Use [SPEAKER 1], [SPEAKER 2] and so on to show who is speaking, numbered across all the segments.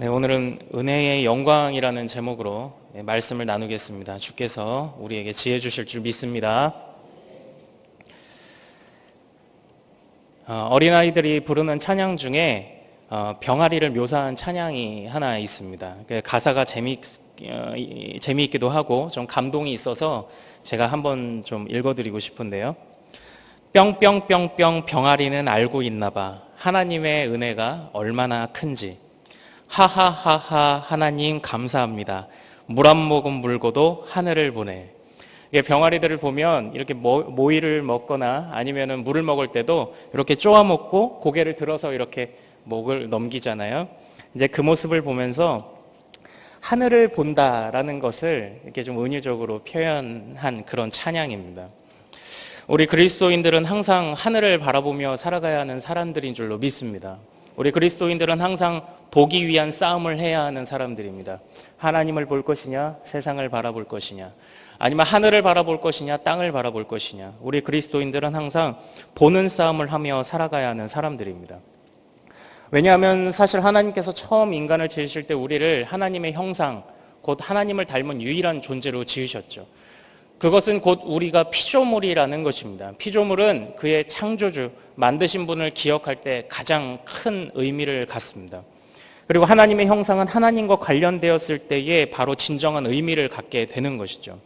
[SPEAKER 1] 네, 오늘은 은혜의 영광이라는 제목으로 말씀을 나누겠습니다. 주께서 우리에게 지혜 주실 줄 믿습니다. 어린아이들이 부르는 찬양 중에 병아리를 묘사한 찬양이 하나 있습니다. 가사가 재미있기도 하고 좀 감동이 있어서 제가 한번 좀 읽어드리고 싶은데요. 뿅뿅뿅뿅 병아리는 알고 있나 봐. 하나님의 은혜가 얼마나 큰지. 하하하하 하나님 감사합니다. 물 한 모금 물고도 하늘을 보내. 병아리들을 보면 이렇게 모이를 먹거나 아니면은 물을 먹을 때도 이렇게 쪼아 먹고 고개를 들어서 이렇게 목을 넘기잖아요. 이제 그 모습을 보면서 하늘을 본다라는 것을 이렇게 좀 은유적으로 표현한 그런 찬양입니다. 우리 그리스도인들은 항상 하늘을 바라보며 살아가야 하는 사람들인 줄로 믿습니다. 우리 그리스도인들은 항상 보기 위한 싸움을 해야 하는 사람들입니다. 하나님을 볼 것이냐, 세상을 바라볼 것이냐, 아니면 하늘을 바라볼 것이냐, 땅을 바라볼 것이냐. 우리 그리스도인들은 항상 보는 싸움을 하며 살아가야 하는 사람들입니다. 왜냐하면 사실 하나님께서 처음 인간을 지으실 때 우리를 하나님의 형상, 곧 하나님을 닮은 유일한 존재로 지으셨죠. 그것은 곧 우리가 피조물이라는 것입니다. 피조물은 그의 창조주, 만드신 분을 기억할 때 가장 큰 의미를 갖습니다. 그리고 하나님의 형상은 하나님과 관련되었을 때에 바로 진정한 의미를 갖게 되는 것이죠.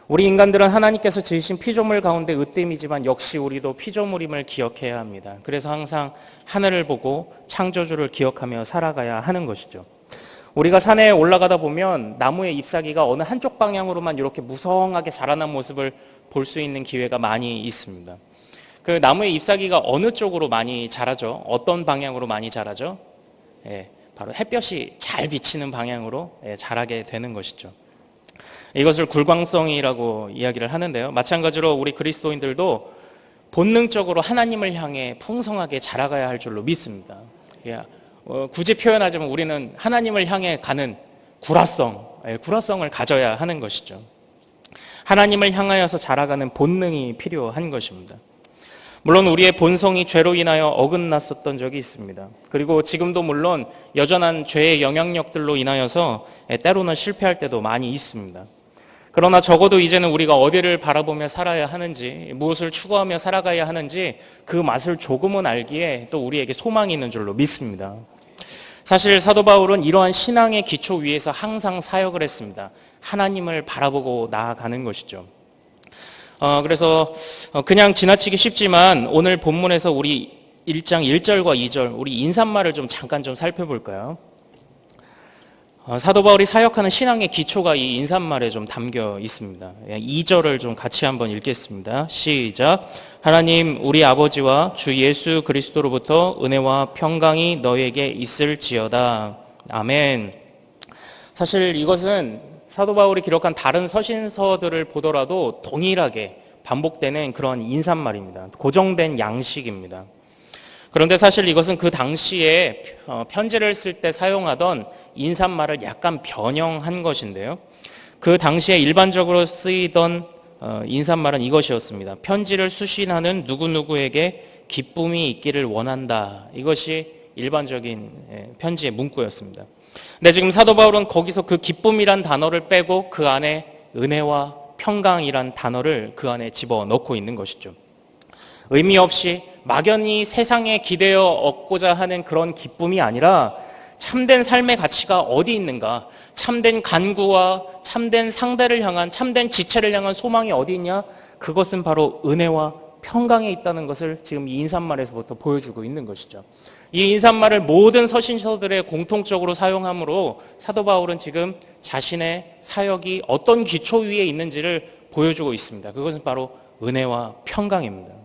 [SPEAKER 1] 우리 인간들은 하나님께서 지으신 피조물 가운데 으뜸이지만 역시 우리도 피조물임을 기억해야 합니다. 그래서 항상 하늘을 보고 창조주를 기억하며 살아가야 하는 것이죠. 우리가 산에 올라가다 보면 나무의 잎사귀가 어느 한쪽 방향으로만 이렇게 무성하게 자라난 모습을 볼 수 있는 기회가 많이 있습니다. 그 나무의 잎사귀가 어느 쪽으로 많이 자라죠? 어떤 방향으로 많이 자라죠? 바로 햇볕이 잘 비치는 방향으로 자라게 되는 것이죠. 이것을 굴광성이라고 이야기를 하는데요. 마찬가지로 우리 그리스도인들도 본능적으로 하나님을 향해 풍성하게 자라가야 할 줄로 믿습니다. 굳이 표현하자면 우리는 하나님을 향해 가는 구라성을 가져야 하는 것이죠. 하나님을 향하여서 자라가는 본능이 필요한 것입니다. 물론 우리의 본성이 죄로 인하여 어긋났었던 적이 있습니다. 그리고 지금도 물론 여전한 죄의 영향력들로 인하여서 때로는 실패할 때도 많이 있습니다. 그러나 적어도 이제는 우리가 어디를 바라보며 살아야 하는지, 무엇을 추구하며 살아가야 하는지 그 맛을 조금은 알기에 또 우리에게 소망이 있는 줄로 믿습니다. 사실 사도 바울은 이러한 신앙의 기초 위에서 항상 사역을 했습니다. 하나님을 바라보고 나아가는 것이죠. 그래서 그냥 지나치기 쉽지만 오늘 본문에서 우리 1장 1절과 2절 우리 인사말을 좀 잠깐 좀 살펴볼까요? 사도 바울이 사역하는 신앙의 기초가 이 인사말에 좀 담겨 있습니다. 2절을 좀 같이 한번 읽겠습니다. 시작. 하나님 우리 아버지와 주 예수 그리스도로부터 은혜와 평강이 너에게 있을지어다. 아멘. 사실 이것은 사도 바울이 기록한 다른 서신서들을 보더라도 동일하게 반복되는 그런 인사말입니다. 고정된 양식입니다. 그런데 사실 이것은 그 당시에 편지를 쓸 때 사용하던 인사말을 약간 변형한 것인데요. 그 당시에 일반적으로 쓰이던 인사말은 이것이었습니다. 편지를 수신하는 누구누구에게 기쁨이 있기를 원한다. 이것이 일반적인 편지의 문구였습니다. 근데 지금 사도 바울은 거기서 그 기쁨이란 단어를 빼고 그 안에 은혜와 평강이란 단어를 그 안에 집어넣고 있는 것이죠. 의미 없이 막연히 세상에 기대어 얻고자 하는 그런 기쁨이 아니라 참된 삶의 가치가 어디 있는가? 참된 간구와 참된 상대를 향한, 참된 지체를 향한 소망이 어디 있냐? 그것은 바로 은혜와 평강에 있다는 것을 지금 이 인사말에서부터 보여주고 있는 것이죠. 이 인사말을 모든 서신서들에 공통적으로 사용하므로 사도 바울은 지금 자신의 사역이 어떤 기초 위에 있는지를 보여주고 있습니다. 그것은 바로 은혜와 평강입니다.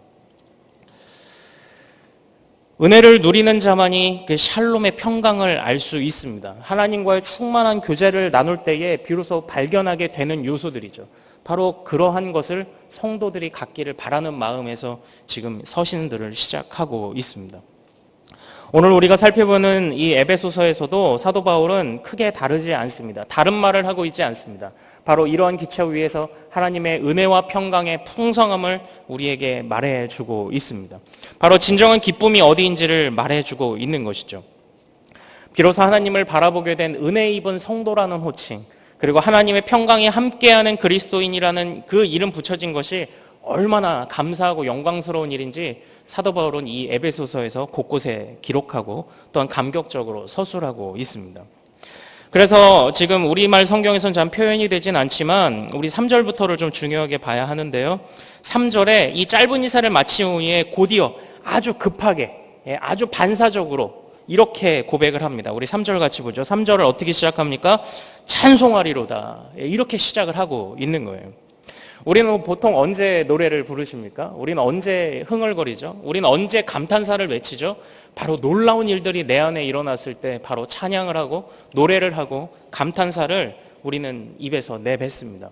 [SPEAKER 1] 은혜를 누리는 자만이 그 샬롬의 평강을 알 수 있습니다. 하나님과의 충만한 교제를 나눌 때에 비로소 발견하게 되는 요소들이죠. 바로 그러한 것을 성도들이 갖기를 바라는 마음에서 지금 서신들을 시작하고 있습니다. 오늘 우리가 살펴보는 이 에베소서에서도 사도 바울은 크게 다르지 않습니다. 다른 말을 하고 있지 않습니다. 바로 이러한 기초 위에서 하나님의 은혜와 평강의 풍성함을 우리에게 말해주고 있습니다. 바로 진정한 기쁨이 어디인지를 말해주고 있는 것이죠. 비로소 하나님을 바라보게 된 은혜 입은 성도라는 호칭, 그리고 하나님의 평강이 함께하는 그리스도인이라는 그 이름 붙여진 것이 얼마나 감사하고 영광스러운 일인지 사도 바울은 이 에베소서에서 곳곳에 기록하고 또한 감격적으로 서술하고 있습니다. 그래서 지금 우리말 성경에서는 잘 표현이 되진 않지만 우리 3절부터를 좀 중요하게 봐야 하는데요. 3절에 이 짧은 이사를 마친 후에 곧이어 아주 급하게, 아주 반사적으로 이렇게 고백을 합니다. 우리 3절 같이 보죠. 3절을 어떻게 시작합니까? 찬송하리로다. 이렇게 시작을 하고 있는 거예요. 우리는 보통 언제 노래를 부르십니까? 우리는 언제 흥얼거리죠? 우리는 언제 감탄사를 외치죠? 바로 놀라운 일들이 내 안에 일어났을 때 바로 찬양을 하고 노래를 하고 감탄사를 우리는 입에서 내뱉습니다.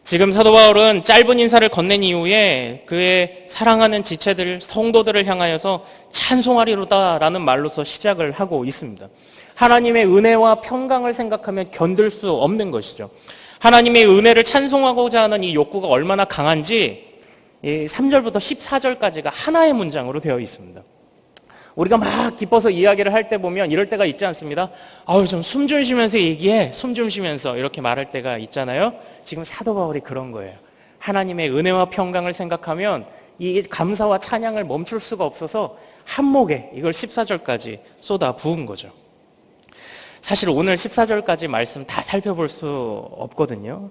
[SPEAKER 1] 지금 사도 바울은 짧은 인사를 건넨 이후에 그의 사랑하는 지체들, 성도들을 향하여서 찬송하리로다라는 말로서 시작을 하고 있습니다. 하나님의 은혜와 평강을 생각하면 견딜 수 없는 것이죠. 하나님의 은혜를 찬송하고자 하는 이 욕구가 얼마나 강한지 3절부터 14절까지가 하나의 문장으로 되어 있습니다. 우리가 막 기뻐서 이야기를 할 때 보면 이럴 때가 있지 않습니다. 좀 숨 좀 쉬면서 얘기해. 숨 좀 쉬면서 이렇게 말할 때가 있잖아요. 지금 사도 바울이 그런 거예요. 하나님의 은혜와 평강을 생각하면 이 감사와 찬양을 멈출 수가 없어서 한목에 이걸 14절까지 쏟아 부은 거죠. 사실 오늘 14절까지 말씀 다 살펴볼 수 없거든요.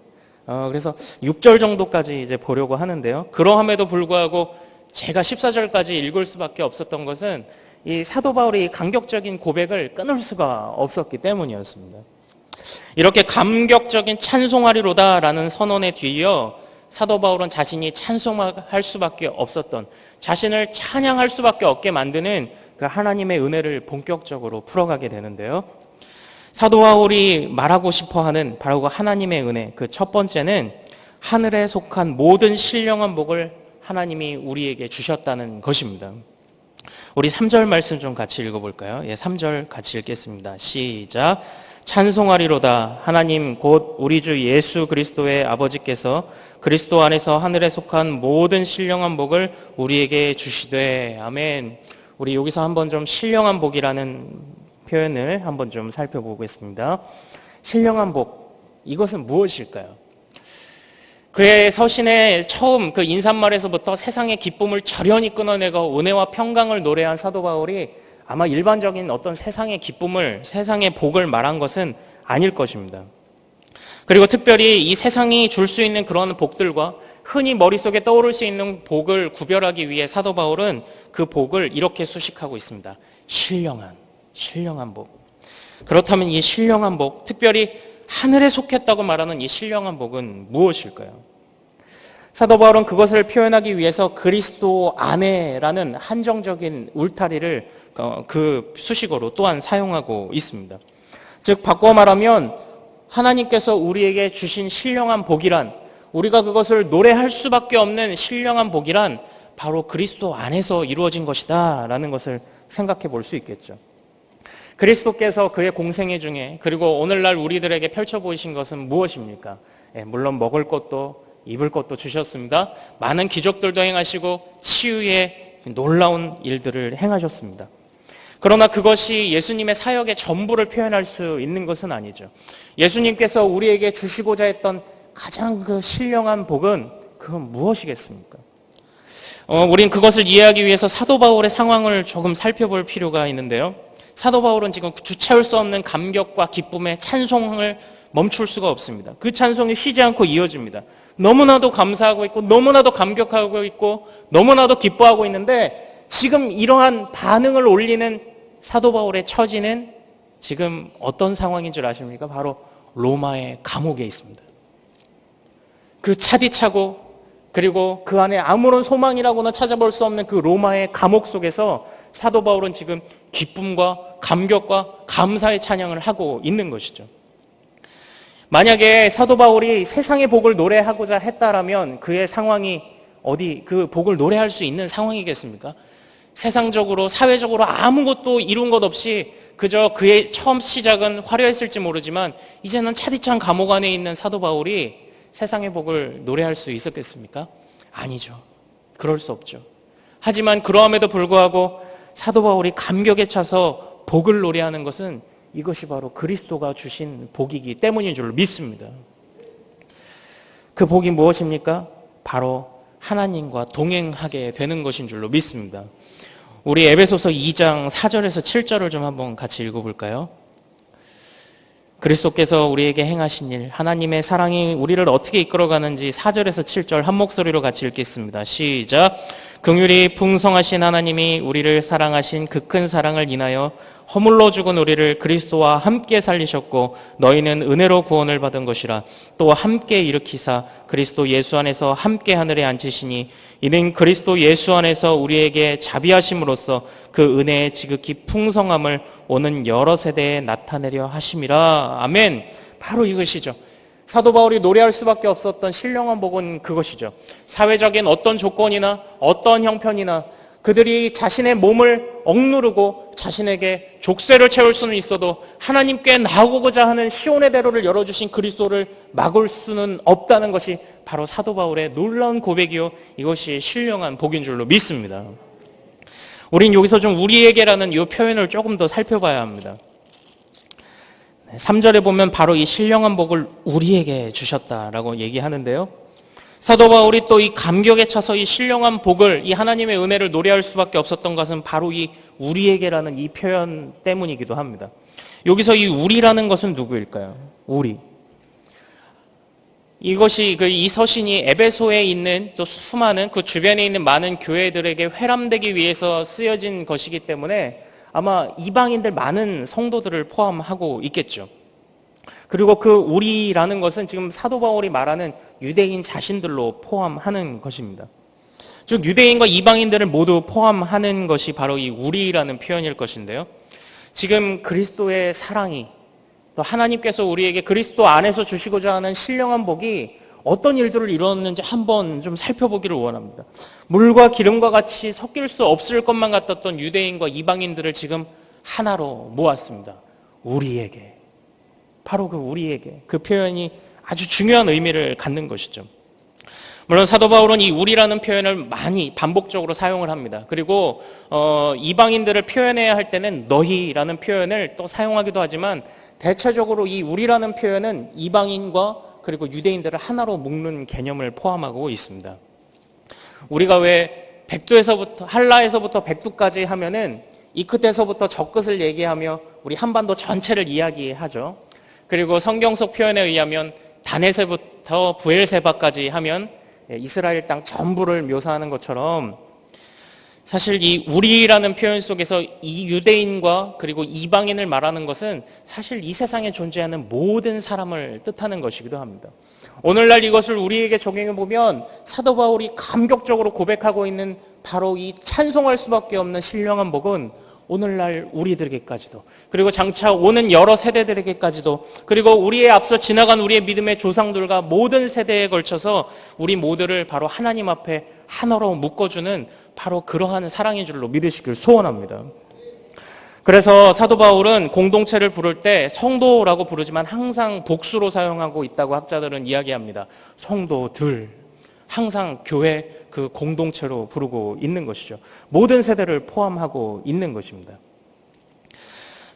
[SPEAKER 1] 그래서 6절 정도까지 이제 보려고 하는데요. 그러함에도 불구하고 제가 14절까지 읽을 수밖에 없었던 것은 이 사도 바울이 감격적인 고백을 끊을 수가 없었기 때문이었습니다. 이렇게 감격적인 찬송하리로다라는 선언에 뒤이어 사도 바울은 자신이 찬송할 수밖에 없었던, 자신을 찬양할 수밖에 없게 만드는 그 하나님의 은혜를 본격적으로 풀어가게 되는데요. 사도 바울이 말하고 싶어하는 바로 그 하나님의 은혜, 그 첫 번째는 하늘에 속한 모든 신령한 복을 하나님이 우리에게 주셨다는 것입니다. 우리 3절 말씀 좀 같이 읽어볼까요? 3절 같이 읽겠습니다. 시작. 찬송하리로다. 하나님 곧 우리 주 예수 그리스도의 아버지께서 그리스도 안에서 하늘에 속한 모든 신령한 복을 우리에게 주시되. 아멘. 우리 여기서 한번 좀 신령한 복이라는 표현을 한번 좀 살펴보겠습니다. 신령한 복, 이것은 무엇일까요? 그의 서신의 처음 그 인사말에서부터 세상의 기쁨을 저련히 끊어내고 은혜와 평강을 노래한 사도 바울이 아마 일반적인 어떤 세상의 기쁨을, 세상의 복을 말한 것은 아닐 것입니다. 그리고 특별히 이 세상이 줄 수 있는 그런 복들과 흔히 머릿속에 떠오를 수 있는 복을 구별하기 위해 사도 바울은 그 복을 이렇게 수식하고 있습니다. 신령한 복. 그렇다면 이 신령한 복, 특별히 하늘에 속했다고 말하는 이 신령한 복은 무엇일까요? 사도 바울은 그것을 표현하기 위해서 그리스도 안에라는 한정적인 울타리를 그 수식어로 또한 사용하고 있습니다. 즉 바꿔 말하면 하나님께서 우리에게 주신 신령한 복이란, 우리가 그것을 노래할 수밖에 없는 신령한 복이란 바로 그리스도 안에서 이루어진 것이다 라는 것을 생각해 볼 수 있겠죠. 그리스도께서 그의 공생애 중에, 그리고 오늘날 우리들에게 펼쳐 보이신 것은 무엇입니까? 물론 먹을 것도 입을 것도 주셨습니다. 많은 기적들도 행하시고 치유의 놀라운 일들을 행하셨습니다. 그러나 그것이 예수님의 사역의 전부를 표현할 수 있는 것은 아니죠. 예수님께서 우리에게 주시고자 했던 가장 그 신령한 복은 그건 무엇이겠습니까? 우린 그것을 이해하기 위해서 사도 바울의 상황을 조금 살펴볼 필요가 있는데요. 사도 바울은 지금 주체할 수 없는 감격과 기쁨의 찬송을 멈출 수가 없습니다. 그 찬송이 쉬지 않고 이어집니다. 너무나도 감사하고 있고 너무나도 감격하고 있고 너무나도 기뻐하고 있는데 지금 이러한 반응을 올리는 사도 바울의 처지는 지금 어떤 상황인 줄 아십니까? 바로 로마의 감옥에 있습니다. 그 차디차고 그리고 그 안에 아무런 소망이라고는 찾아볼 수 없는 그 로마의 감옥 속에서 사도 바울은 지금 기쁨과 감격과 감사의 찬양을 하고 있는 것이죠. 만약에 사도 바울이 세상의 복을 노래하고자 했다라면 그의 상황이 어디 그 복을 노래할 수 있는 상황이겠습니까? 세상적으로 사회적으로 아무것도 이룬 것 없이 그저 그의 처음 시작은 화려했을지 모르지만 이제는 차디찬 감옥 안에 있는 사도 바울이 세상의 복을 노래할 수 있었겠습니까? 아니죠. 그럴 수 없죠. 하지만 그러함에도 불구하고 사도 바울이 감격에 차서 복을 노래하는 것은 이것이 바로 그리스도가 주신 복이기 때문인 줄 믿습니다. 그 복이 무엇입니까? 바로 하나님과 동행하게 되는 것인 줄로 믿습니다. 우리 에베소서 2장 4절에서 7절을 좀 한번 같이 읽어볼까요? 그리스도께서 우리에게 행하신 일, 하나님의 사랑이 우리를 어떻게 이끌어가는지 4절에서 7절 한 목소리로 같이 읽겠습니다. 시작. 긍휼이 풍성하신 하나님이 우리를 사랑하신 그 큰 사랑을 인하여 허물로 죽은 우리를 그리스도와 함께 살리셨고 너희는 은혜로 구원을 받은 것이라. 또 함께 일으키사 그리스도 예수 안에서 함께 하늘에 앉히시니 이는 그리스도 예수 안에서 우리에게 자비하심으로써 그 은혜의 지극히 풍성함을 오는 여러 세대에 나타내려 하심이라. 아멘. 바로 이것이죠. 사도 바울이 노래할 수밖에 없었던 신령한 복은 그것이죠. 사회적인 어떤 조건이나 어떤 형편이나 그들이 자신의 몸을 억누르고 자신에게 족쇄를 채울 수는 있어도 하나님께 나오고자 하는 시온의 대로를 열어주신 그리스도를 막을 수는 없다는 것이 바로 사도 바울의 놀라운 고백이요, 이것이 신령한 복인 줄로 믿습니다. 우린 여기서 좀 우리에게라는 이 표현을 조금 더 살펴봐야 합니다. 3절에 보면 바로 이 신령한 복을 우리에게 주셨다라고 얘기하는데요. 사도 바울이 또 이 감격에 차서 이 신령한 복을, 이 하나님의 은혜를 노래할 수밖에 없었던 것은 바로 이 우리에게라는 이 표현 때문이기도 합니다. 여기서 이 우리라는 것은 누구일까요? 우리. 이것이 이 서신이 에베소에 있는 또 수많은 그 주변에 있는 많은 교회들에게 회람되기 위해서 쓰여진 것이기 때문에 아마 이방인들 많은 성도들을 포함하고 있겠죠. 그리고 그 우리라는 것은 지금 사도 바울이 말하는 유대인 자신들로 포함하는 것입니다. 즉 유대인과 이방인들을 모두 포함하는 것이 바로 이 우리라는 표현일 것인데요. 지금 그리스도의 사랑이, 또 하나님께서 우리에게 그리스도 안에서 주시고자 하는 신령한 복이 어떤 일들을 이루었는지 한번 좀 살펴보기를 원합니다. 물과 기름과 같이 섞일 수 없을 것만 같았던 유대인과 이방인들을 지금 하나로 모았습니다. 우리에게. 바로 그 우리에게. 그 표현이 아주 중요한 의미를 갖는 것이죠. 물론 사도 바울은 이 우리라는 표현을 많이 반복적으로 사용을 합니다. 그리고 이방인들을 표현해야 할 때는 너희라는 표현을 또 사용하기도 하지만 대체적으로 이 우리라는 표현은 이방인과 그리고 유대인들을 하나로 묶는 개념을 포함하고 있습니다. 우리가 왜 백두에서부터 한라에서부터 백두까지 하면은 이 끝에서부터 저 끝을 얘기하며 우리 한반도 전체를 이야기하죠. 그리고 성경 속 표현에 의하면 다네세부터 부엘세바까지 하면 이스라엘 땅 전부를 묘사하는 것처럼 사실 이 우리라는 표현 속에서 이 유대인과 그리고 이방인을 말하는 것은 사실 이 세상에 존재하는 모든 사람을 뜻하는 것이기도 합니다. 오늘날 이것을 우리에게 적용해 보면 사도 바울이 감격적으로 고백하고 있는 바로 이 찬송할 수밖에 없는 신령한 복은 오늘날 우리들에게까지도, 그리고 장차 오는 여러 세대들에게까지도, 그리고 우리의 앞서 지나간 우리의 믿음의 조상들과 모든 세대에 걸쳐서 우리 모두를 바로 하나님 앞에 하나로 묶어주는 바로 그러한 사랑인 줄로 믿으시길 소원합니다. 그래서 사도 바울은 공동체를 부를 때 성도라고 부르지만 항상 복수로 사용하고 있다고 학자들은 이야기합니다. 성도들, 항상 교회 그 공동체로 부르고 있는 것이죠. 모든 세대를 포함하고 있는 것입니다.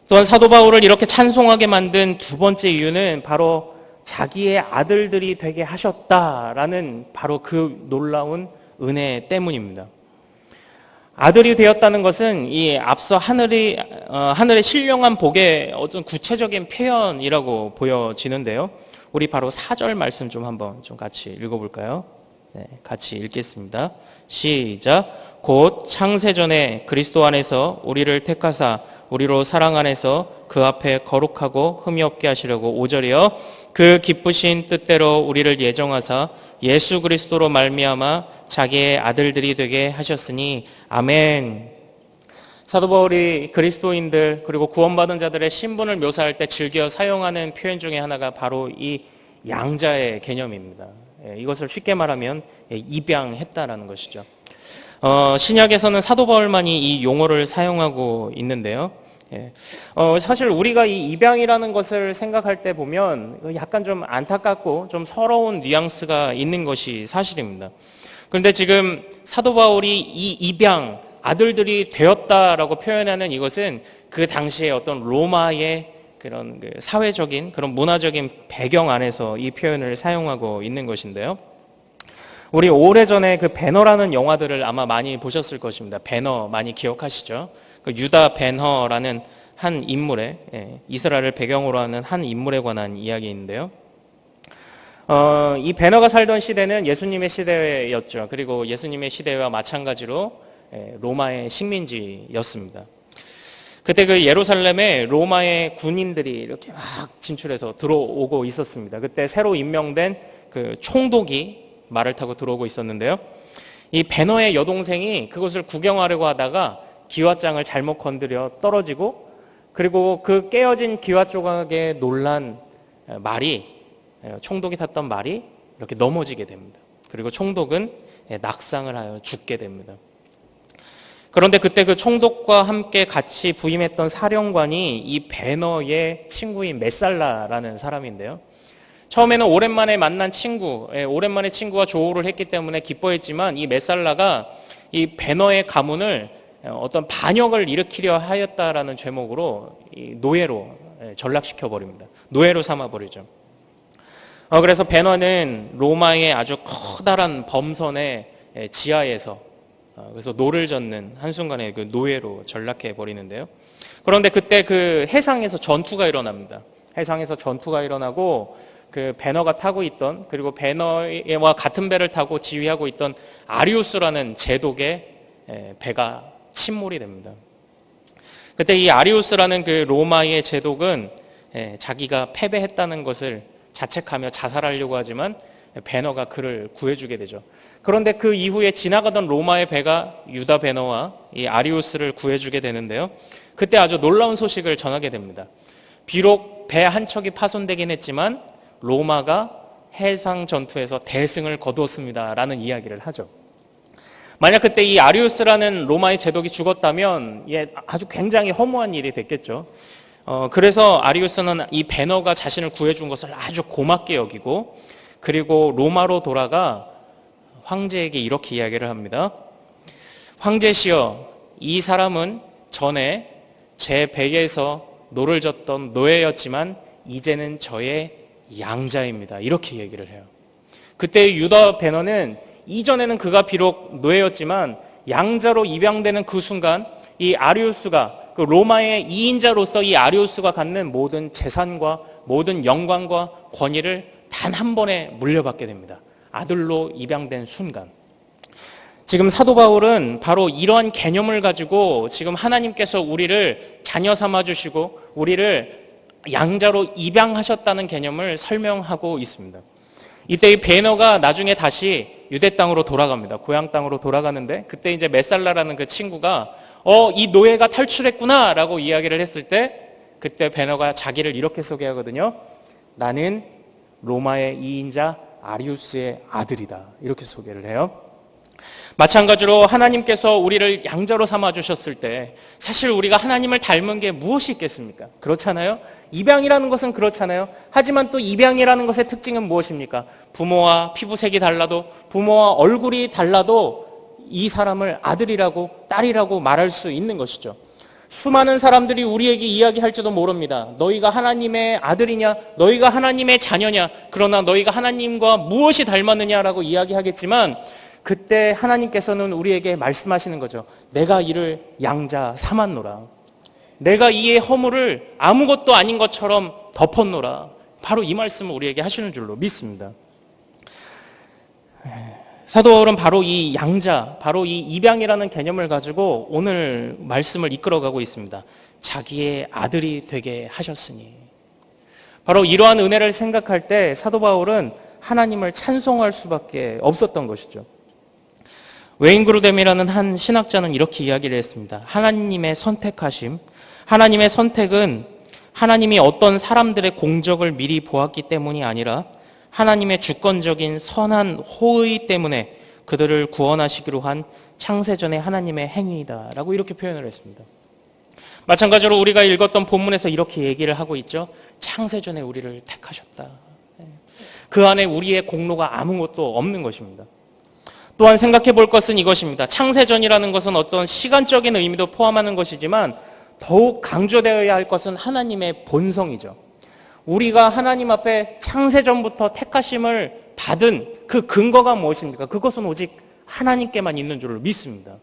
[SPEAKER 1] 또한 사도 바울을 이렇게 찬송하게 만든 두 번째 이유는 바로 자기의 아들들이 되게 하셨다라는 바로 그 놀라운 은혜 때문입니다. 아들이 되었다는 것은 이 앞서 하늘의 신령한 복의 어떤 구체적인 표현이라고 보여지는데요. 우리 바로 4절 말씀 좀 한번 좀 같이 읽어볼까요? 네, 같이 읽겠습니다. 시작. 곧 창세전에 그리스도 안에서 우리를 택하사 우리로 사랑 안에서 그 앞에 거룩하고 흠이 없게 하시려고 5절이요. 그 기쁘신 뜻대로 우리를 예정하사 예수 그리스도로 말미암아 자기의 아들들이 되게 하셨으니 아멘. 사도 바울이 그리스도인들 그리고 구원받은 자들의 신분을 묘사할 때 즐겨 사용하는 표현 중에 하나가 바로 이 양자의 개념입니다. 이것을 쉽게 말하면 입양했다라는 것이죠. 신약에서는 사도 바울만이 이 용어를 사용하고 있는데요. 사실 우리가 이 입양이라는 것을 생각할 때 보면 약간 좀 안타깝고 좀 서러운 뉘앙스가 있는 것이 사실입니다. 그런데 지금 사도 바울이 이 입양, 아들들이 되었다라고 표현하는 이것은 그 당시에 어떤 로마의 그런 그 사회적인 그런 문화적인 배경 안에서 이 표현을 사용하고 있는 것인데요. 우리 오래전에 그 배너라는 영화들을 아마 많이 보셨을 것입니다. 배너 많이 기억하시죠? 그 유다 배너라는 한 인물의 이스라엘을 배경으로 하는 한 인물에 관한 이야기인데요. 이 배너가 살던 시대는 예수님의 시대였죠. 그리고 예수님의 시대와 마찬가지로 로마의 식민지였습니다. 그때 그 예루살렘에 로마의 군인들이 이렇게 막 진출해서 들어오고 있었습니다. 그때 새로 임명된 그 총독이 말을 타고 들어오고 있었는데요. 이 배너의 여동생이 그것을 구경하려고 하다가 기와장을 잘못 건드려 떨어지고, 그리고 그 깨어진 기와 조각에 놀란 말이, 총독이 탔던 말이 이렇게 넘어지게 됩니다. 그리고 총독은 낙상을 하여 죽게 됩니다. 그런데 그때 그 총독과 함께 같이 부임했던 사령관이 이 배너의 친구인 메살라라는 사람인데요. 처음에는 오랜만에 만난 친구, 오랜만에 친구와 조우를 했기 때문에 기뻐했지만 이 메살라가 이 배너의 가문을 어떤 반역을 일으키려 하였다라는 제목으로 이 노예로 전락시켜 버립니다. 노예로 삼아 버리죠. 그래서 배너는 로마의 아주 커다란 범선의 지하에서 그래서 노를 젓는 한순간에 그 노예로 전락해 버리는데요. 그런데 그때 그 해상에서 전투가 일어납니다. 해상에서 전투가 일어나고 그 배너가 타고 있던, 그리고 배너와 같은 배를 타고 지휘하고 있던 아리우스라는 제독의 배가 침몰이 됩니다. 그때 이 아리우스라는 그 로마의 제독은 자기가 패배했다는 것을 자책하며 자살하려고 하지만 배너가 그를 구해주게 되죠. 그런데 그 이후에 지나가던 로마의 배가 유다 배너와 이 아리우스를 구해주게 되는데요. 그때 아주 놀라운 소식을 전하게 됩니다. 비록 배 한 척이 파손되긴 했지만 로마가 해상 전투에서 대승을 거두었습니다 라는 이야기를 하죠. 만약 그때 이 아리우스라는 로마의 제독이 죽었다면 아주 굉장히 허무한 일이 됐겠죠. 그래서 아리우스는 이 배너가 자신을 구해준 것을 아주 고맙게 여기고, 그리고 로마로 돌아가 황제에게 이렇게 이야기를 합니다. 황제시여, 이 사람은 전에 제 배에서 노를 젓던 노예였지만 이제는 저의 양자입니다. 이렇게 얘기를 해요. 그때 유다 배너는 이전에는 그가 비록 노예였지만 양자로 입양되는 그 순간 이 아리우스가, 그 로마의 2인자로서 이 아리우스가 갖는 모든 재산과 모든 영광과 권위를 단 한 번에 물려받게 됩니다. 아들로 입양된 순간. 지금 사도 바울은 바로 이러한 개념을 가지고 지금 하나님께서 우리를 자녀 삼아 주시고 우리를 양자로 입양하셨다는 개념을 설명하고 있습니다. 이때 이 배너가 나중에 다시 유대 땅으로 돌아갑니다. 고향 땅으로 돌아가는데, 그때 이제 메살라라는 그 친구가 이 노예가 탈출했구나 라고 이야기를 했을 때, 그때 배너가 자기를 이렇게 소개하거든요. 나는 로마의 2인자 아리우스의 아들이다. 이렇게 소개를 해요. 마찬가지로 하나님께서 우리를 양자로 삼아주셨을 때 사실 우리가 하나님을 닮은 게 무엇이 있겠습니까? 그렇잖아요? 입양이라는 것은 그렇잖아요? 하지만 또 입양이라는 것의 특징은 무엇입니까? 부모와 피부색이 달라도, 부모와 얼굴이 달라도 이 사람을 아들이라고 딸이라고 말할 수 있는 것이죠. 수많은 사람들이 우리에게 이야기할지도 모릅니다. 너희가 하나님의 아들이냐, 너희가 하나님의 자녀냐, 그러나 너희가 하나님과 무엇이 닮았느냐라고 이야기하겠지만, 그때 하나님께서는 우리에게 말씀하시는 거죠. 내가 이를 양자 삼았노라. 내가 이의 허물을 아무것도 아닌 것처럼 덮었노라. 바로 이 말씀을 우리에게 하시는 줄로 믿습니다. 사도 바울은 바로 이 양자, 바로 이 입양이라는 개념을 가지고 오늘 말씀을 이끌어가고 있습니다. 자기의 아들이 되게 하셨으니. 바로 이러한 은혜를 생각할 때 사도 바울은 하나님을 찬송할 수밖에 없었던 것이죠. 웨인 그루뎀이라는 한 신학자는 이렇게 이야기를 했습니다. 하나님의 선택하심, 하나님의 선택은 하나님이 어떤 사람들의 공적을 미리 보았기 때문이 아니라 하나님의 주권적인 선한 호의 때문에 그들을 구원하시기로 한 창세전의 하나님의 행위이다 라고 이렇게 표현을 했습니다. 마찬가지로 우리가 읽었던 본문에서 이렇게 얘기를 하고 있죠. 창세전에 우리를 택하셨다. 그 안에 우리의 공로가 아무것도 없는 것입니다. 또한 생각해 볼 것은 이것입니다. 창세전이라는 것은 어떤 시간적인 의미도 포함하는 것이지만 더욱 강조되어야 할 것은 하나님의 본성이죠. 우리가 하나님 앞에 창세전부터 택하심을 받은 그 근거가 무엇입니까? 그것은 오직 하나님께만 있는 줄로 믿습니다.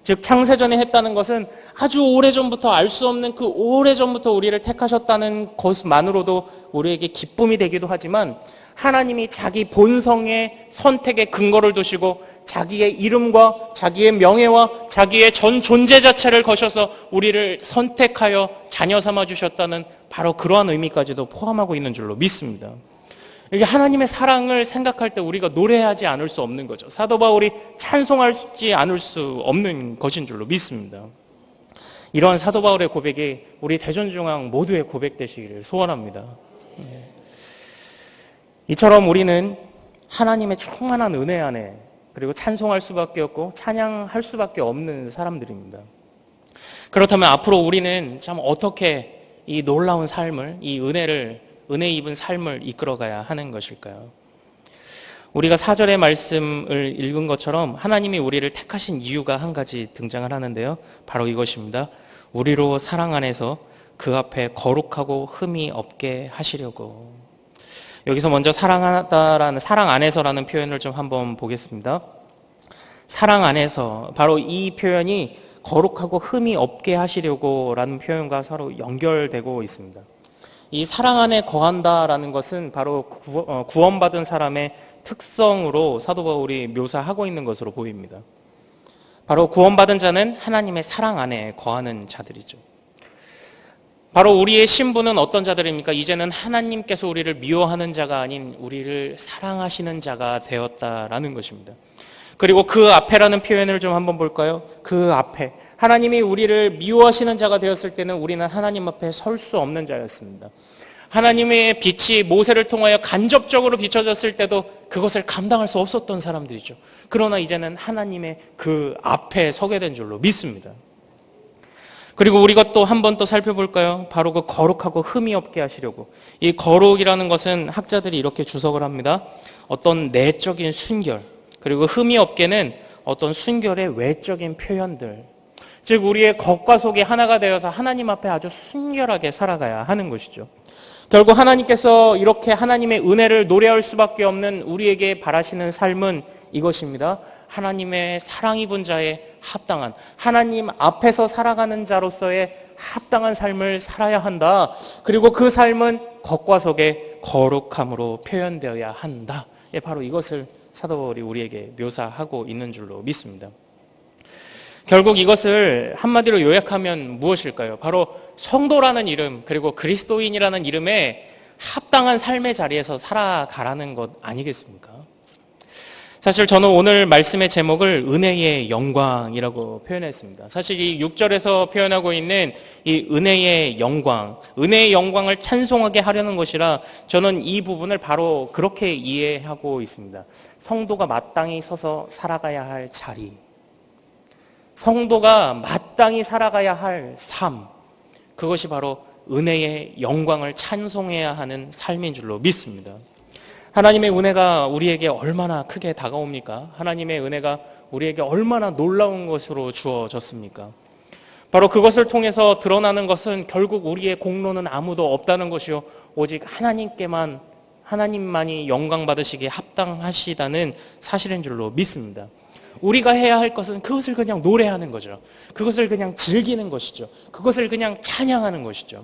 [SPEAKER 1] 즉 창세전에 했다는 것은 아주 오래전부터 알 수 없는 그 오래전부터 우리를 택하셨다는 것만으로도 우리에게 기쁨이 되기도 하지만 하나님이 자기 본성의 선택의 근거를 두시고 자기의 이름과 자기의 명예와 자기의 전 존재 자체를 거셔서 우리를 선택하여 자녀 삼아 주셨다는 바로 그러한 의미까지도 포함하고 있는 줄로 믿습니다. 이게 하나님의 사랑을 생각할 때 우리가 노래하지 않을 수 없는 거죠. 사도 바울이 찬송하지 않을 수 없는 것인 줄로 믿습니다. 이러한 사도 바울의 고백이 우리 대전중앙 모두의 고백 되시기를 소원합니다. 이처럼 우리는 하나님의 충만한 은혜 안에 그리고 찬송할 수밖에 없고 찬양할 수밖에 없는 사람들입니다. 그렇다면 앞으로 우리는 참 어떻게 이 놀라운 삶을, 이 은혜 입은 삶을 이끌어가야 하는 것일까요? 우리가 4절의 말씀을 읽은 것처럼 하나님이 우리를 택하신 이유가 한 가지 등장을 하는데요. 바로 이것입니다. 우리로 사랑 안에서 그 앞에 거룩하고 흠이 없게 하시려고. 여기서 먼저 사랑 안에서라는 표현을 좀 한번 보겠습니다. 사랑 안에서, 바로 이 표현이 거룩하고 흠이 없게 하시려고 라는 표현과 서로 연결되고 있습니다. 이 사랑 안에 거한다라는 것은 바로 구원받은 사람의 특성으로 사도 바울이 묘사하고 있는 것으로 보입니다. 바로 구원받은 자는 하나님의 사랑 안에 거하는 자들이죠. 바로 우리의 신분은 어떤 자들입니까? 이제는 하나님께서 우리를 미워하는 자가 아닌 우리를 사랑하시는 자가 되었다라는 것입니다. 그리고 그 앞에라는 표현을 좀 한번 볼까요? 그 앞에 하나님이 우리를 미워하시는 자가 되었을 때는 우리는 하나님 앞에 설 수 없는 자였습니다. 하나님의 빛이 모세를 통하여 간접적으로 비춰졌을 때도 그것을 감당할 수 없었던 사람들이죠. 그러나 이제는 하나님의 그 앞에 서게 된 줄로 믿습니다. 그리고 우리가 또 한 번 또 살펴볼까요? 바로 그 거룩하고 흠이 없게 하시려고. 이 거룩이라는 것은 학자들이 이렇게 주석을 합니다. 어떤 내적인 순결, 그리고 흠이 없게는 어떤 순결의 외적인 표현들, 즉 우리의 겉과 속이 하나가 되어서 하나님 앞에 아주 순결하게 살아가야 하는 것이죠. 결국 하나님께서 이렇게 하나님의 은혜를 노래할 수밖에 없는 우리에게 바라시는 삶은 이것입니다. 하나님의 사랑 입은 자의 합당한, 하나님 앞에서 살아가는 자로서의 합당한 삶을 살아야 한다. 그리고 그 삶은 겉과 속의 거룩함으로 표현되어야 한다. 바로 이것을 사도 바울이 우리에게 묘사하고 있는 줄로 믿습니다. 결국 이것을 한마디로 요약하면 무엇일까요? 바로 성도라는 이름, 그리고 그리스도인이라는 이름에 합당한 삶의 자리에서 살아가라는 것 아니겠습니까? 사실 저는 오늘 말씀의 제목을 은혜의 영광이라고 표현했습니다. 사실 이 6절에서 표현하고 있는 이 은혜의 영광, 은혜의 영광을 찬송하게 하려는 것이라 저는 이 부분을 바로 그렇게 이해하고 있습니다. 성도가 마땅히 서서 살아가야 할 자리, 성도가 마땅히 살아가야 할 삶, 그것이 바로 은혜의 영광을 찬송해야 하는 삶인 줄로 믿습니다. 하나님의 은혜가 우리에게 얼마나 크게 다가옵니까? 하나님의 은혜가 우리에게 얼마나 놀라운 것으로 주어졌습니까? 바로 그것을 통해서 드러나는 것은 결국 우리의 공로는 아무도 없다는 것이요, 오직 하나님만이 영광 받으시기에 합당하시다는 사실인 줄로 믿습니다. 우리가 해야 할 것은 그것을 그냥 노래하는 거죠. 그것을 그냥 즐기는 것이죠. 그것을 그냥 찬양하는 것이죠.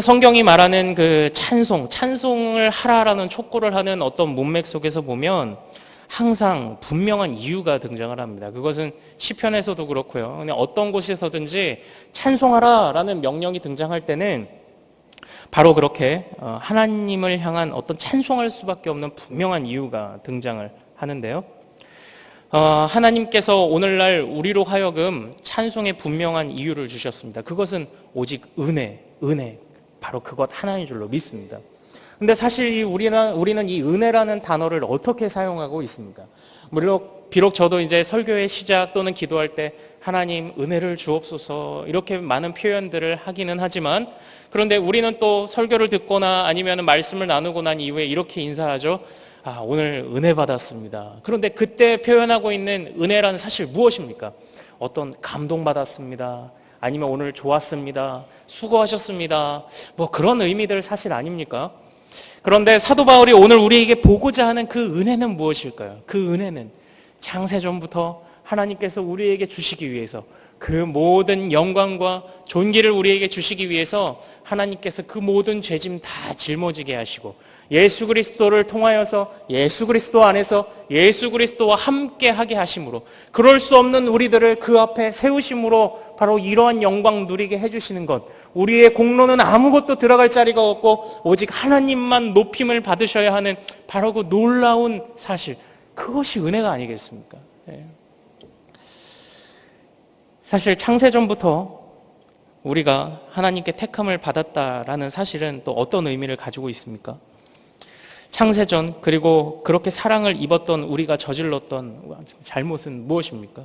[SPEAKER 1] 성경이 말하는 그 찬송을 하라라는 촉구를 하는 어떤 문맥 속에서 보면 항상 분명한 이유가 등장을 합니다. 그것은 시편에서도 그렇고요. 그냥 어떤 곳에서든지 찬송하라라는 명령이 등장할 때는 바로 그렇게 하나님을 향한 어떤 찬송할 수밖에 없는 분명한 이유가 등장을 하는데요. 하나님께서 오늘날 우리로 하여금 찬송의 분명한 이유를 주셨습니다. 그것은 오직 은혜, 바로 그것 하나인 줄로 믿습니다. 근데 사실 우리는 이 은혜라는 단어를 어떻게 사용하고 있습니까? 비록 저도 이제 설교의 시작 또는 기도할 때 하나님 은혜를 주옵소서 이렇게 많은 표현들을 하기는 하지만, 그런데 우리는 또 설교를 듣거나 아니면 말씀을 나누고 난 이후에 이렇게 인사하죠. 오늘 은혜 받았습니다. 그런데 그때 표현하고 있는 은혜라는 사실 무엇입니까? 어떤 감동받았습니다. 아니면 오늘 좋았습니다. 수고하셨습니다. 뭐 그런 의미들 사실 아닙니까? 그런데 사도 바울이 오늘 우리에게 보고자 하는 그 은혜는 무엇일까요? 그 은혜는 창세전부터 하나님께서 우리에게 주시기 위해서, 그 모든 영광과 존귀를 우리에게 주시기 위해서 하나님께서 그 모든 죄짐 다 짊어지게 하시고 예수 그리스도를 통하여서 예수 그리스도 안에서 예수 그리스도와 함께 하게 하심으로, 그럴 수 없는 우리들을 그 앞에 세우심으로 바로 이러한 영광 누리게 해주시는 것, 우리의 공로는 아무것도 들어갈 자리가 없고 오직 하나님만 높임을 받으셔야 하는 바로 그 놀라운 사실, 그것이 은혜가 아니겠습니까? 사실 창세전부터 우리가 하나님께 택함을 받았다라는 사실은 또 어떤 의미를 가지고 있습니까? 창세전, 그리고 그렇게 사랑을 입었던 우리가 저질렀던 잘못은 무엇입니까?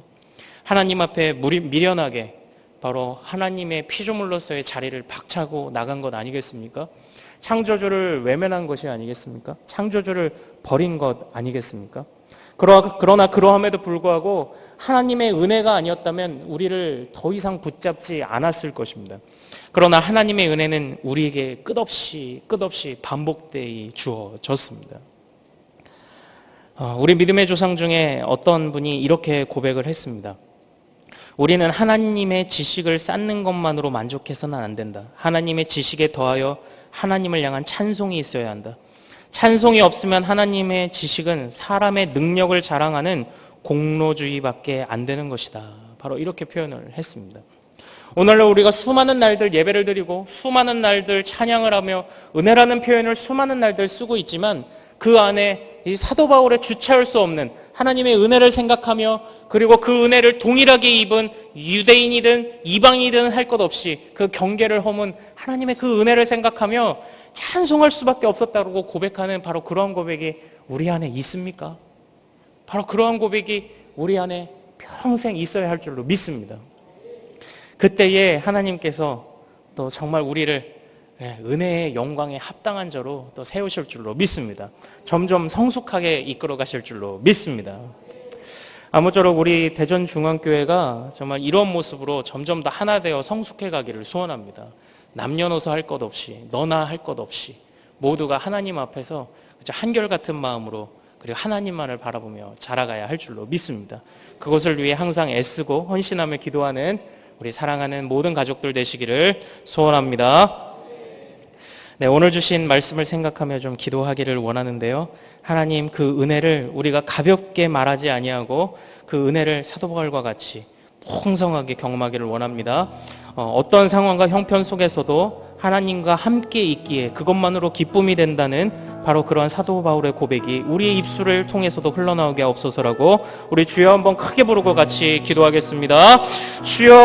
[SPEAKER 1] 하나님 앞에 미련하게 바로 하나님의 피조물로서의 자리를 박차고 나간 것 아니겠습니까? 창조주를 외면한 것이 아니겠습니까? 창조주를 버린 것 아니겠습니까? 그러나 그러함에도 불구하고 하나님의 은혜가 아니었다면 우리를 더 이상 붙잡지 않았을 것입니다. 그러나 하나님의 은혜는 우리에게 끝없이 반복되이 주어졌습니다. 우리 믿음의 조상 중에 어떤 분이 이렇게 고백을 했습니다. 우리는 하나님의 지식을 쌓는 것만으로 만족해서는 안 된다. 하나님의 지식에 더하여 하나님을 향한 찬송이 있어야 한다. 찬송이 없으면 하나님의 지식은 사람의 능력을 자랑하는 공로주의밖에 안 되는 것이다. 바로 이렇게 표현을 했습니다. 오늘날 우리가 수많은 날들 예배를 드리고 수많은 날들 찬양을 하며 은혜라는 표현을 수많은 날들 쓰고 있지만 그 안에 이 사도 바울의 주체할 수 없는 하나님의 은혜를 생각하며, 그리고 그 은혜를 동일하게 입은 유대인이든 이방인이든 할 것 없이 그 경계를 허문 하나님의 그 은혜를 생각하며 찬송할 수밖에 없었다고 고백하는 바로 그러한 고백이 우리 안에 있습니까? 바로 그러한 고백이 우리 안에 평생 있어야 할 줄로 믿습니다. 그때에 하나님께서 또 정말 우리를 은혜의 영광에 합당한 자로 또 세우실 줄로 믿습니다. 점점 성숙하게 이끌어 가실 줄로 믿습니다. 아무쪼록 우리 대전중앙교회가 정말 이런 모습으로 점점 더 하나 되어 성숙해 가기를 소원합니다. 남녀노소 할 것 없이, 너나 할 것 없이 모두가 하나님 앞에서 한결같은 마음으로, 그리고 하나님만을 바라보며 자라가야 할 줄로 믿습니다. 그것을 위해 항상 애쓰고 헌신하며 기도하는 우리 사랑하는 모든 가족들 되시기를 소원합니다. 네, 오늘 주신 말씀을 생각하며 좀 기도하기를 원하는데요. 하나님, 그 은혜를 우리가 가볍게 말하지 아니하고 그 은혜를 사도 바울과 같이 풍성하게 경험하기를 원합니다. 어떤 상황과 형편 속에서도 하나님과 함께 있기에 그것만으로 기쁨이 된다는 바로 그러한 사도 바울의 고백이 우리의 입술을 통해서도 흘러나오게 하옵소서라고 우리 주여 한번 크게 부르고 같이 기도하겠습니다. 주여!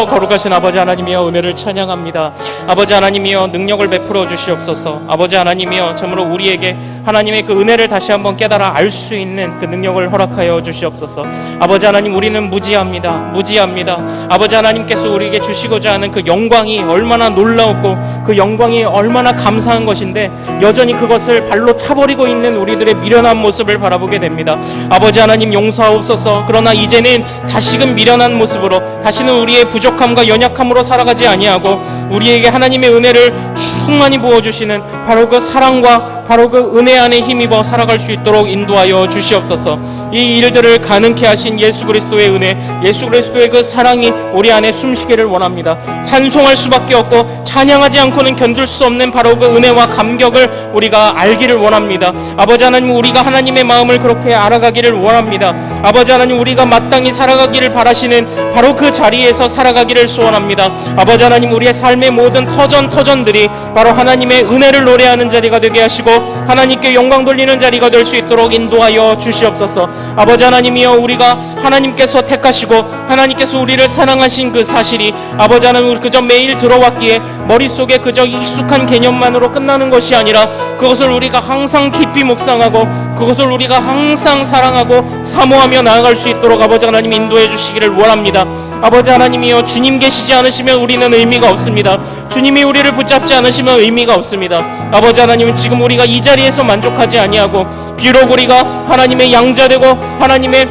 [SPEAKER 1] 거룩하신 아버지 하나님이여, 은혜를 찬양합니다. 아버지 하나님이여, 능력을 베풀어 주시옵소서. 아버지 하나님이여, 참으로 우리에게 하나님의 그 은혜를 다시 한번 깨달아 알 수 있는 그 능력을 허락하여 주시옵소서. 아버지 하나님, 우리는 무지합니다. 아버지 하나님께서 우리에게 주시고자 하는 그 영광이 얼마나 놀라웠고 그 영광이 얼마나 감사한 것인데 여전히 그것을 발로 차버리고 있는 우리들의 미련한 모습을 바라보게 됩니다. 아버지 하나님, 용서하옵소서. 그러나 이제는 다시금 미련한 모습으로, 다시는 우리의 부족함과 연약함으로 살아가지 아니하고 우리에게 하나님의 은혜를 충만히 부어주시는 바로 그 사랑과 바로 그 은혜 안에 힘입어 살아갈 수 있도록 인도하여 주시옵소서. 이 일들을 가능케 하신 예수 그리스도의 은혜, 예수 그리스도의 그 사랑이 우리 안에 숨쉬기를 원합니다. 찬송할 수밖에 없고 찬양하지 않고는 견딜 수 없는 바로 그 은혜와 감격을 우리가 알기를 원합니다. 아버지 하나님, 우리가 하나님의 마음을 그렇게 알아가기를 원합니다. 아버지 하나님, 우리가 마땅히 살아가기를 바라시는 바로 그 자리에서 살아가기를 소원합니다. 아버지 하나님, 우리의 삶의 모든 터전들이 바로 하나님의 은혜를 노래하는 자리가 되게 하시고 하나님께 영광 돌리는 자리가 될 수 있도록 인도하여 주시옵소서. 아버지 하나님이여, 우리가 하나님께서 택하시고 하나님께서 우리를 사랑하신 그 사실이 아버지 하나님 그저 매일 들어왔기에 머릿속에 그저 익숙한 개념만으로 끝나는 것이 아니라 그것을 우리가 항상 깊이 묵상하고 그것을 우리가 항상 사랑하고 사모하며 나아갈 수 있도록 아버지 하나님 인도해 주시기를 원합니다. 아버지 하나님이여, 주님 계시지 않으시면 우리는 의미가 없습니다. 주님이 우리를 붙잡지 않으시면 의미가 없습니다. 아버지 하나님, 지금 우리가 이 자리에서 만족하지 아니하고 비록 우리가 하나님의 양자되고 하나님의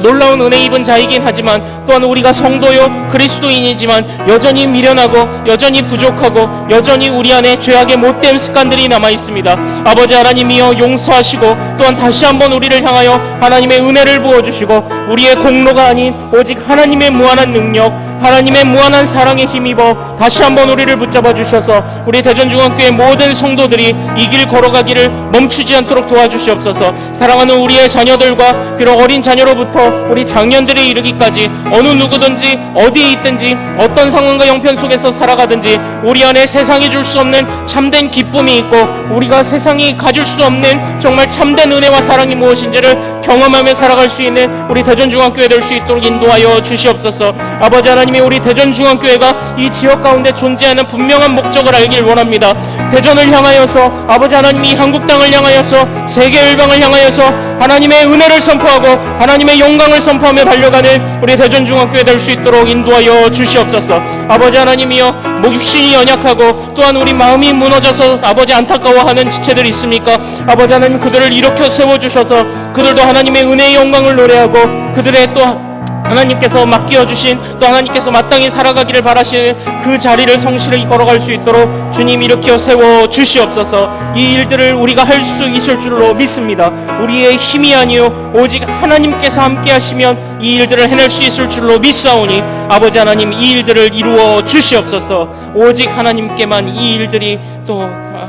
[SPEAKER 1] 놀라운 은혜 입은 자이긴 하지만 또한 우리가 성도요 그리스도인이지만 여전히 미련하고 여전히 부족하고 여전히 우리 안에 죄악의 못된 습관들이 남아있습니다. 아버지 하나님이여, 용서하시고 또한 다시 한번 우리를 향하여 하나님의 은혜를 부어주시고 우리의 공로가 아닌 오직 하나님의 무한한 능력, 하나님의 무한한 사랑에 힘입어 다시 한번 우리를 붙잡아 주셔서 우리 대전중앙교회 모든 성도들이 이 길 걸어가기를 멈추지 않도록 도와주시옵소서. 사랑하는 우리의 자녀들과 비록 어린 자녀로부터 우리 장년들에 이르기까지 어느 누구든지 어디에 있든지 어떤 상황과 형편 속에서 살아가든지 우리 안에 세상이 줄 수 없는 참된 기쁨이 있고 우리가 세상이 가질 수 없는 정말 참된 은혜와 사랑이 무엇인지를 경험하며 살아갈 수 있는 우리 대전중앙교회 될 수 있도록 인도하여 주시옵소서. 아버지 하나님이 우리 대전중앙교회가 이 지역 가운데 존재하는 분명한 목적을 알길 원합니다. 대전을 향하여서 아버지 하나님이 한국 땅을 향하여서 세계 열방을 향하여서 하나님의 은혜를 선포하고 하나님의 영광을 선포하며 달려가는 우리 대전중앙교회 될 수 있도록 인도하여 주시옵소서. 아버지 하나님이여, 육신이 연약하고 또한 우리 마음이 무너져서 아버지 안타까워하는 지체들이 있습니까? 아버지 하나님, 그들을 일으켜 세워주셔서 그들도 하나님의 은혜의 영광을 노래하고 그들의 또 하나님께서 맡겨주신 또 하나님께서 마땅히 살아가기를 바라시는 그 자리를 성실히 걸어갈 수 있도록 주님 일으켜 세워 주시옵소서. 이 일들을 우리가 할 수 있을 줄로 믿습니다. 우리의 힘이 아니요 오직 하나님께서 함께 하시면 이 일들을 해낼 수 있을 줄로 믿사오니 아버지 하나님, 이 일들을 이루어 주시옵소서. 오직 하나님께만 이 일들이 또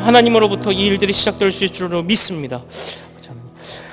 [SPEAKER 1] 하나님으로부터 이 일들이 시작될 수 있을 줄로 믿습니다.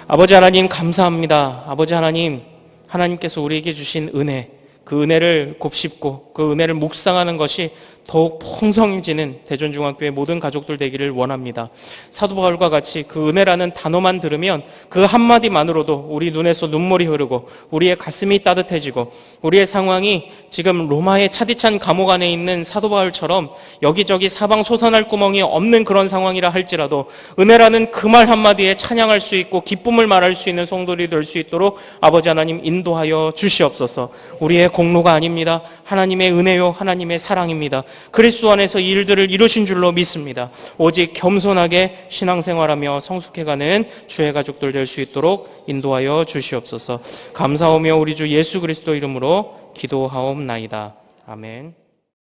[SPEAKER 1] 아버지 하나님, 감사합니다. 아버지 하나님, 하나님께서 우리에게 주신 은혜, 그 은혜를 곱씹고 그 은혜를 묵상하는 것이 더욱 풍성해지는 대전중앙교회 모든 가족들 되기를 원합니다. 사도 바울과 같이 그 은혜라는 단어만 들으면 그 한마디만으로도 우리 눈에서 눈물이 흐르고 우리의 가슴이 따뜻해지고 우리의 상황이 지금 로마의 차디찬 감옥 안에 있는 사도 바울처럼 여기저기 사방 솟아날 구멍이 없는 그런 상황이라 할지라도 은혜라는 그 말 한마디에 찬양할 수 있고 기쁨을 말할 수 있는 성도들이 될 수 있도록 아버지 하나님 인도하여 주시옵소서. 우리의 공로가 아닙니다. 하나님의 은혜요 하나님의 사랑입니다. 그리스도 안에서 이 일들을 이루신 줄로 믿습니다. 오직 겸손하게 신앙생활하며 성숙해가는 주의 가족들 될 수 있도록 인도하여 주시옵소서. 감사하며 우리 주 예수 그리스도 이름으로 기도하옵나이다. 아멘.